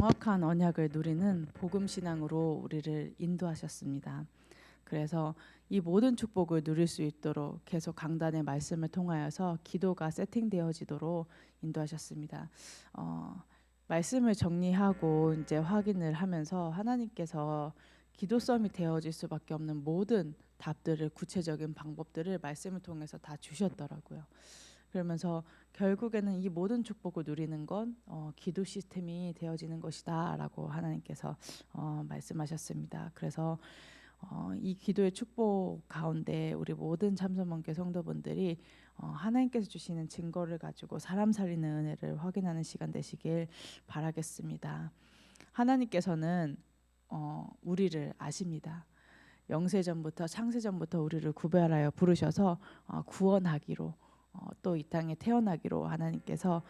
정확한 언약을 누리는 복음 신앙으로 우리를 인도하셨습니다. 그래서 이 모든 축복을 누릴 수 있도록 계속 강단의 말씀을 통하여서 기도가 세팅되어지도록 인도하셨습니다. 말씀을 정리하고 이제 확인을 하면서 하나님께서 기도섬이 되어질 수밖에 없는 모든 답들을, 구체적인 방법들을 말씀을 통해서 다 주셨더라고요. 그러면서 결국에는 이 모든 축복을 누리는 건 기도 시스템이 되어지는 것이다라고 하나님께서 말씀하셨습니다. 그래서 이 기도의 축복 가운데 우리 모든 참선문교 성도분들이 하나님께서 주시는 증거를 가지고 사람 살리는 은혜를 확인하는 시간 되시길 바라겠습니다. 하나님께서는 우리를 아십니다. 영세전부터 창세전부터 우리를 구별하여 부르셔서 구원하기로 또 이 땅에 태어나기로 하나님께서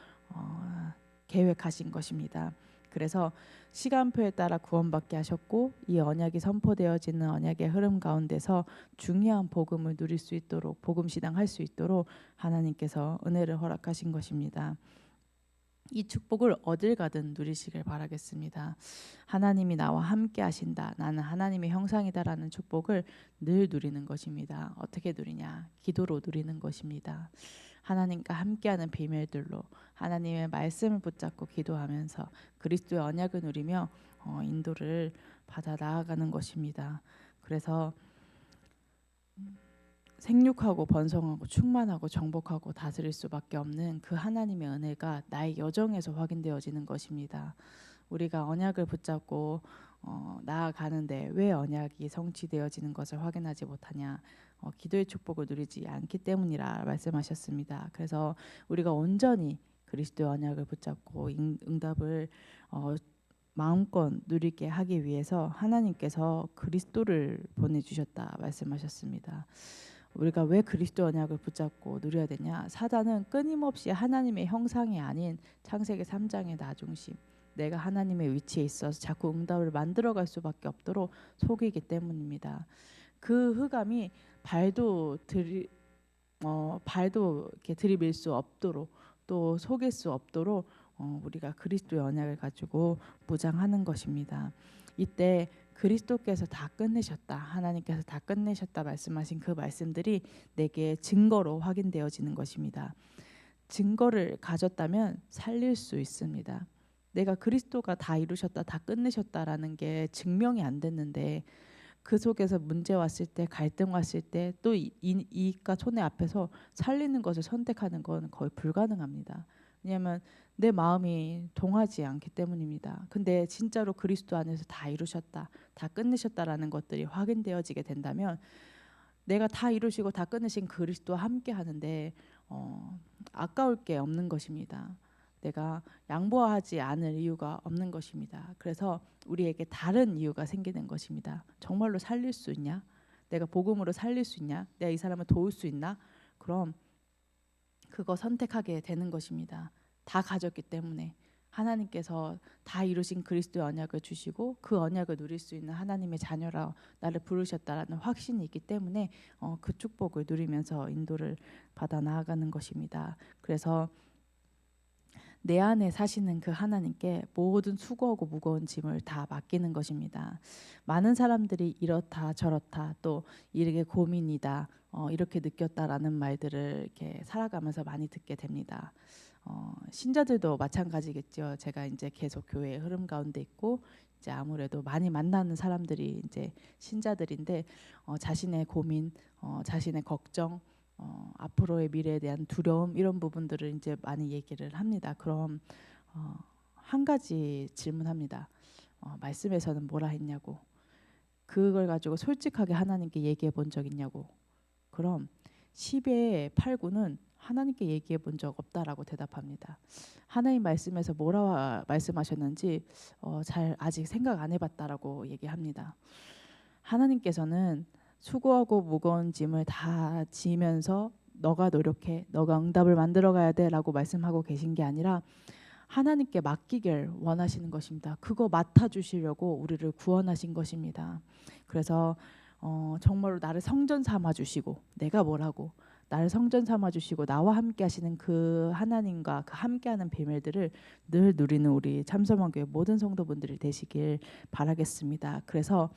계획하신 것입니다. 그래서 시간표에 따라 구원받게 하셨고 이 언약이 선포되어지는 언약의 흐름 가운데서 중요한 복음을 누릴 수 있도록 복음 신앙할 수 있도록 하나님께서 은혜를 허락하신 것입니다. 이 축복을 어딜 가든 누리시길 바라겠습니다. 하나님이 나와 함께 하신다. 나는 하나님의 형상이다라는 축복을 늘 누리는 것입니다. 어떻게 누리냐? 기도로 누리는 것입니다. 하나님과 함께하는 비밀들로 하나님의 말씀을 붙잡고 기도하면서 그리스도의 언약을 누리며 인도를 받아 나아가는 것입니다. 그래서 생육하고 번성하고 충만하고 정복하고 다스릴 수밖에 없는 그 하나님의 은혜가 나의 여정에서 확인되어지는 것입니다. 우리가 언약을 붙잡고 나아가는데 왜 언약이 성취되어지는 것을 확인하지 못하냐? 기도의 축복을 누리지 않기 때문이라 말씀하셨습니다. 그래서 우리가 온전히 그리스도의 언약을 붙잡고 응답을 마음껏 누리게 하기 위해서 하나님께서 그리스도를 보내주셨다 말씀하셨습니다. 우리가 왜 그리스도 언약을 붙잡고 누려야 되냐? 사단은 끊임없이 하나님의 형상이 아닌 창세기 3장의 나중심, 내가 하나님의 위치에 있어서 자꾸 응답을 만들어갈 수밖에 없도록 속이기 때문입니다. 그 흑암이 발도 이렇게 들이밀 수 없도록 또 속일 수 없도록 우리가 그리스도의 언약을 가지고 무장하는 것입니다. 이때 그리스도께서 다 끝내셨다, 하나님께서 다 끝내셨다 말씀하신 그 말씀들이 내게 증거로 확인되어지는 것입니다. 증거를 가졌다면 살릴 수 있습니다. 내가 그리스도가 다 이루셨다, 다 끝내셨다라는 게 증명이 안 됐는데 그 속에서 문제 왔을 때, 갈등 왔을 때, 또 이익과 손해 앞에서 살리는 것을 선택하는 건 거의 불가능합니다. 왜냐하면 내 마음이 동하지 않기 때문입니다. 근데 진짜로 그리스도 안에서 다 이루셨다, 다 끝내셨다라는 것들이 확인되어지게 된다면 내가 다 이루시고 다 끝내신 그리스도와 함께 하는데 아까울 게 없는 것입니다. 내가 양보하지 않을 이유가 없는 것입니다. 그래서 우리에게 다른 이유가 생기는 것입니다. 정말로 살릴 수 있냐? 내가 복음으로 살릴 수 있냐? 내가 이 사람을 도울 수 있나? 그럼 그거 선택하게 되는 것입니다. 다 가졌기 때문에 하나님께서 다 이루신 그리스도의 언약을 주시고 그 언약을 누릴 수 있는 하나님의 자녀라 나를 부르셨다라는 확신이 있기 때문에 그 축복을 누리면서 인도를 받아 나아가는 것입니다. 그래서 내 안에 사시는 그 하나님께 모든 수고하고 무거운 짐을 다 맡기는 것입니다. 많은 사람들이 이렇다 저렇다 또 이렇게 고민이다 이렇게 느꼈다라는 말들을 이렇게 살아가면서 많이 듣게 됩니다. 신자들도 마찬가지겠죠. 제가 이제 계속 교회의 흐름 가운데 있고 이제 아무래도 많이 만나는 사람들이 이제 신자들인데 자신의 고민, 자신의 걱정, 앞으로의 미래에 대한 두려움 이런 부분들을 이제 많이 얘기를 합니다. 그럼 한 가지 질문합니다. 말씀에서는 뭐라 했냐고. 그걸 가지고 솔직하게 하나님께 얘기해 본 적 있냐고. 그럼 10의 8, 9는 하나님께 얘기해 본 적 없다라고 대답합니다. 하나님 말씀에서 뭐라 말씀하셨는지 잘 아직 생각 안 해봤다라고 얘기합니다. 하나님께서는 수고하고 무거운 짐을 다 지면서 너가 노력해, 너가 응답을 만들어 가야 돼라고 말씀하고 계신 게 아니라 하나님께 맡기길 원하시는 것입니다. 그거 맡아주시려고 우리를 구원하신 것입니다. 그래서 정말로 나를 성전 삼아 주시고 내가 뭐라고 나를 성전 삼아 주시고 나와 함께 하시는 그 하나님과 그 함께하는 비밀들을 늘 누리는 우리 참소망교회 모든 성도분들이 되시길 바라겠습니다. 그래서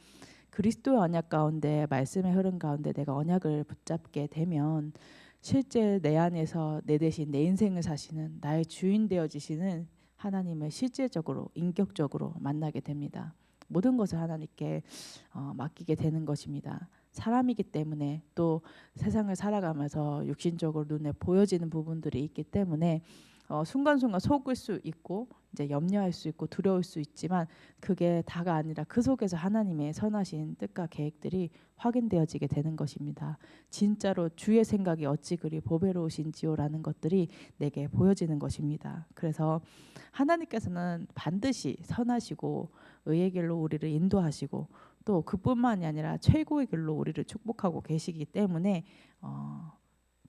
그리스도의 언약 가운데 말씀의 흐름 가운데 내가 언약을 붙잡게 되면 실제 내 안에서 내 대신 내 인생을 사시는 나의 주인 되어지시는 하나님을 실제적으로 인격적으로 만나게 됩니다. 모든 것을 하나님께 맡기게 되는 것입니다. 사람이기 때문에 또 세상을 살아가면서 육신적으로 눈에 보여지는 부분들이 있기 때문에 순간순간 속을 수 있고 이제 염려할 수 있고 두려울 수 있지만 그게 다가 아니라 그 속에서 하나님의 선하신 뜻과 계획들이 확인되어지게 되는 것입니다. 진짜로 주의 생각이 어찌 그리 보배로우신지요라는 것들이 내게 보여지는 것입니다. 그래서 하나님께서는 반드시 선하시고 의의 길로 우리를 인도하시고 또 그뿐만이 아니라 최고의 길로 우리를 축복하고 계시기 때문에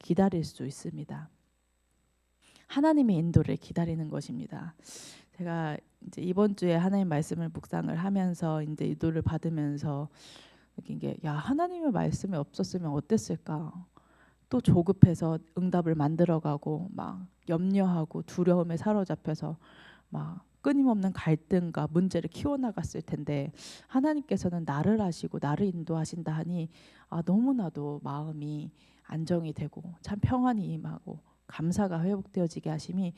기다릴 수 있습니다. 하나님의 인도를 기다리는 것입니다. 제가 이제 이번 주에 하나님 말씀을 묵상을 하면서 이제 인도를 받으면서 느낀 게, 야, 하나님의 말씀이 없었으면 어땠을까? 또 조급해서 응답을 만들어가고 막 염려하고 두려움에 사로잡혀서 막 끊임없는 갈등과 문제를 키워나갔을 텐데 하나님께서는 나를 아시고 나를 인도하신다 하니 너무나도 마음이 안정이 되고 참 평안이 임하고 감사가 회복되어지게 하심이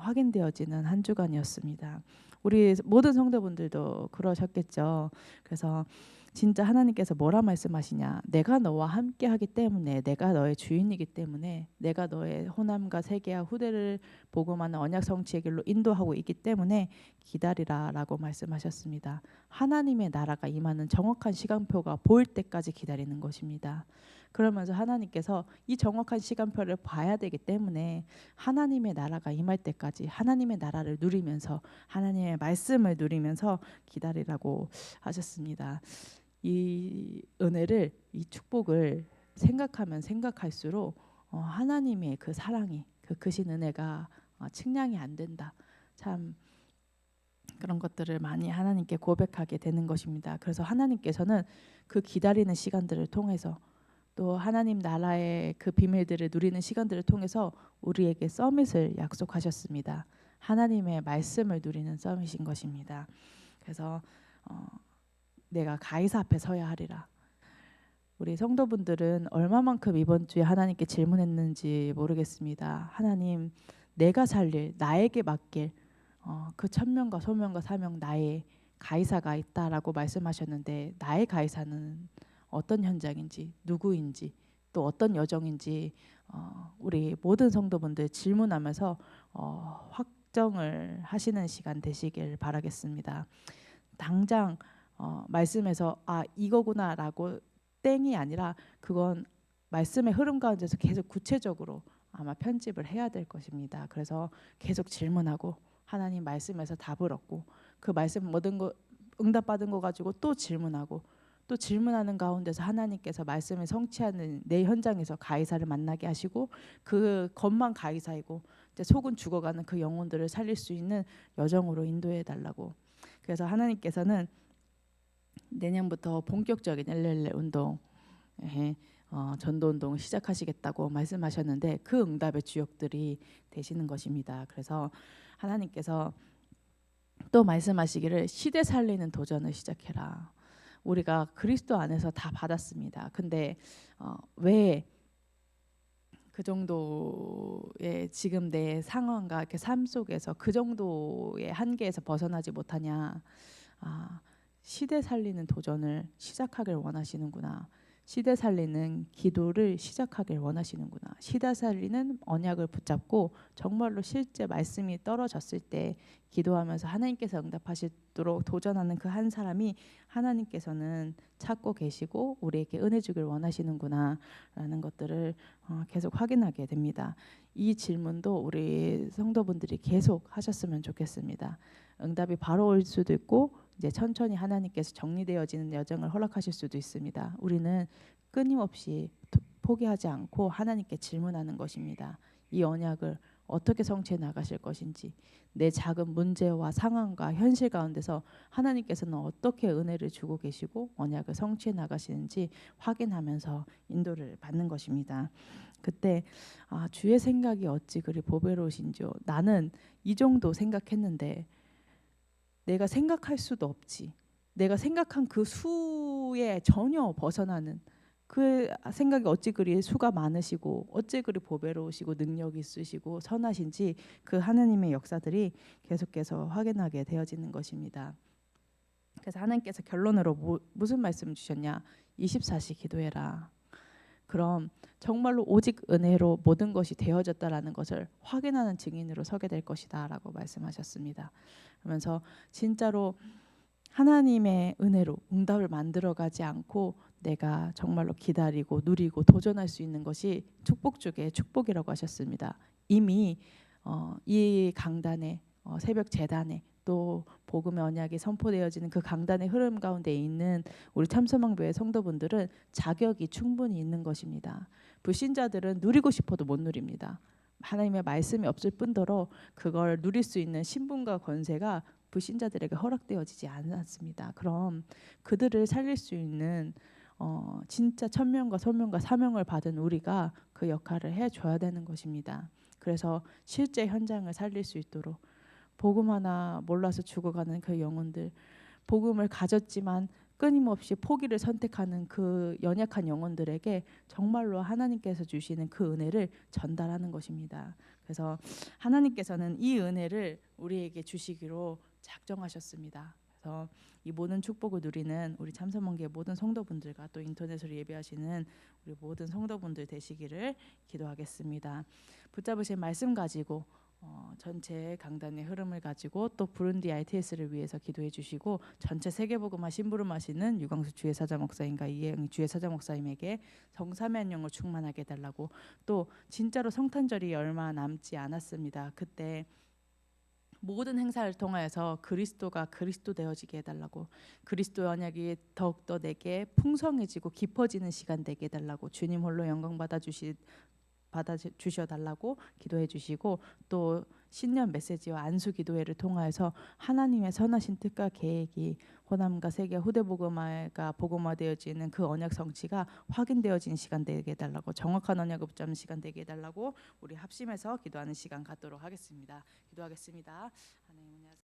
확인되어지는 한 주간이었습니다. 우리 모든 성도분들도 그러셨겠죠. 그래서 진짜 하나님께서 뭐라 말씀하시냐, 내가 너와 함께 하기 때문에, 내가 너의 주인이기 때문에, 내가 너의 호남과 세계와 후대를 복음하는 언약 성취의 길로 인도하고 있기 때문에 기다리라 라고 말씀하셨습니다. 하나님의 나라가 임하는 정확한 시간표가 보일 때까지 기다리는 것입니다. 그러면서 하나님께서 이 정확한 시간표를 봐야 되기 때문에 하나님의 나라가 임할 때까지 하나님의 나라를 누리면서 하나님의 말씀을 누리면서 기다리라고 하셨습니다. 이 은혜를, 이 축복을 생각하면 생각할수록 하나님의 그 사랑이, 그 크신 은혜가 측량이 안 된다. 참 그런 것들을 많이 하나님께 고백하게 되는 것입니다. 그래서 하나님께서는 그 기다리는 시간들을 통해서 또 하나님 나라의 그 비밀들을 누리는 시간들을 통해서 우리에게 서밋을 약속하셨습니다. 하나님의 말씀을 누리는 서밋인 것입니다. 그래서 내가 가이사 앞에 서야 하리라. 우리 성도분들은 얼마만큼 이번 주에 하나님께 질문했는지 모르겠습니다. 하나님, 내가 살릴, 나에게 맡길 그 천명과 소명과 사명 나의 가이사가 있다라고 말씀하셨는데 나의 가이사는 어떤 현장인지, 누구인지, 또 어떤 여정인지 우리 모든 성도분들 질문하면서 확정을 하시는 시간 되시길 바라겠습니다. 당장 말씀에서 이거구나라고 땡이 아니라 그건 말씀의 흐름 가운데서 계속 구체적으로 아마 편집을 해야 될 것입니다. 그래서 계속 질문하고 하나님 말씀에서 답을 얻고 그 말씀 모든 거 응답받은 거 가지고 또 질문하고 또 질문하는 가운데서 하나님께서 말씀을 성취하는 내 현장에서 가이사를 만나게 하시고 그 것만 가이사이고 이제 속은 죽어가는 그 영혼들을 살릴 수 있는 여정으로 인도해 달라고. 그래서 하나님께서는 내년부터 본격적인 LLL 운동, 전도 운동을 시작하시겠다고 말씀하셨는데 그 응답의 주역들이 되시는 것입니다. 그래서 하나님께서 또 말씀하시기를 시대 살리는 도전을 시작해라. 우리가 그리스도 안에서 다 받았습니다. 근데 왜 그 정도의 지금 내 상황과 이렇게 삶 속에서 그 정도의 한계에서 벗어나지 못하냐? 시대 살리는 도전을 시작하길 원하시는구나. 시대 살리는 기도를 시작하길 원하시는구나. 시대 살리는 언약을 붙잡고 정말로 실제 말씀이 떨어졌을 때 기도하면서 하나님께서 응답하시도록 도전하는 그 한 사람이 하나님께서는 찾고 계시고 우리에게 은혜 주길 원하시는구나 라는 것들을 계속 확인하게 됩니다. 이 질문도 우리 성도분들이 계속 하셨으면 좋겠습니다. 응답이 바로 올 수도 있고 이제 천천히 하나님께서 정리되어지는 여정을 허락하실 수도 있습니다. 우리는 끊임없이 포기하지 않고 하나님께 질문하는 것입니다. 이 언약을 어떻게 성취해 나가실 것인지, 내 작은 문제와 상황과 현실 가운데서 하나님께서는 어떻게 은혜를 주고 계시고 언약을 성취해 나가시는지 확인하면서 인도를 받는 것입니다. 그때 주의 생각이 어찌 그리 보배로우신지요. 나는 이 정도 생각했는데 내가 생각할 수도 없지. 내가 생각한 그 수에 전혀 벗어나는 그 생각이 어찌 그리 수가 많으시고 어찌 그리 보배로우시고 능력 있으시고 선하신지 그 하나님의 역사들이 계속해서 확인하게 되어지는 것입니다. 그래서 하나님께서 결론으로 무슨 말씀 주셨냐? 24시 기도해라. 그럼 정말로 오직 은혜로 모든 것이 되어졌다라는 것을 확인하는 증인으로 서게 될 것이다라고 말씀하셨습니다. 그러면서 진짜로 하나님의 은혜로 응답을 만들어가지 않고 내가 정말로 기다리고 누리고 도전할 수 있는 것이 축복 중에 축복이라고 하셨습니다. 이미 이 강단에 새벽 제단에 또 복음의 언약이 선포되어지는 그 강단의 흐름 가운데 있는 우리 참소망교회 성도분들은 자격이 충분히 있는 것입니다. 불신자들은 누리고 싶어도 못 누립니다. 하나님의 말씀이 없을 뿐더러 그걸 누릴 수 있는 신분과 권세가 불신자들에게 허락되어지지 않았습니다. 그럼 그들을 살릴 수 있는 진짜 천명과 소명과 사명을 받은 우리가 그 역할을 해줘야 되는 것입니다. 그래서 실제 현장을 살릴 수 있도록 복음 하나 몰라서 죽어가는 그 영혼들, 복음을 가졌지만 끊임없이 포기를 선택하는 그 연약한 영혼들에게 정말로 하나님께서 주시는 그 은혜를 전달하는 것입니다. 그래서 하나님께서는 이 은혜를 우리에게 주시기로 작정하셨습니다. 그래서 이 모든 축복을 누리는 우리 참선문교의 모든 성도분들과 또 인터넷으로 예배하시는 우리 모든 성도분들 되시기를 기도하겠습니다. 붙잡으신 말씀 가지고 전체 강단의 흐름을 가지고 또 부룬디 ITS를 위해서 기도해 주시고 전체 세계복음화 심부름하시는 유광수 주예사자 목사님과 이혜영 주예사자 목사님에게 정삼위 영을 충만하게 해달라고, 또 진짜로 성탄절이 얼마 남지 않았습니다. 그때 모든 행사를 통하여서 그리스도가 그리스도 되어지게 해달라고, 그리스도 언약이 더욱더 내게 풍성해지고 깊어지는 시간 되게 해달라고, 주님 홀로 영광 받아 주셔달라고 기도해 주시고, 또 신년 메시지와 안수 기도회를 통하여서 하나님의 선하신 뜻과 계획이 호남과 세계 후대 복음화가 복음화되어지는 그 언약 성취가 확인되어지는 시간 되게 해달라고, 정확한 언약을 붙잡는 시간 되게 해달라고 우리 합심해서 기도하는 시간 갖도록 하겠습니다. 기도하겠습니다. 하나님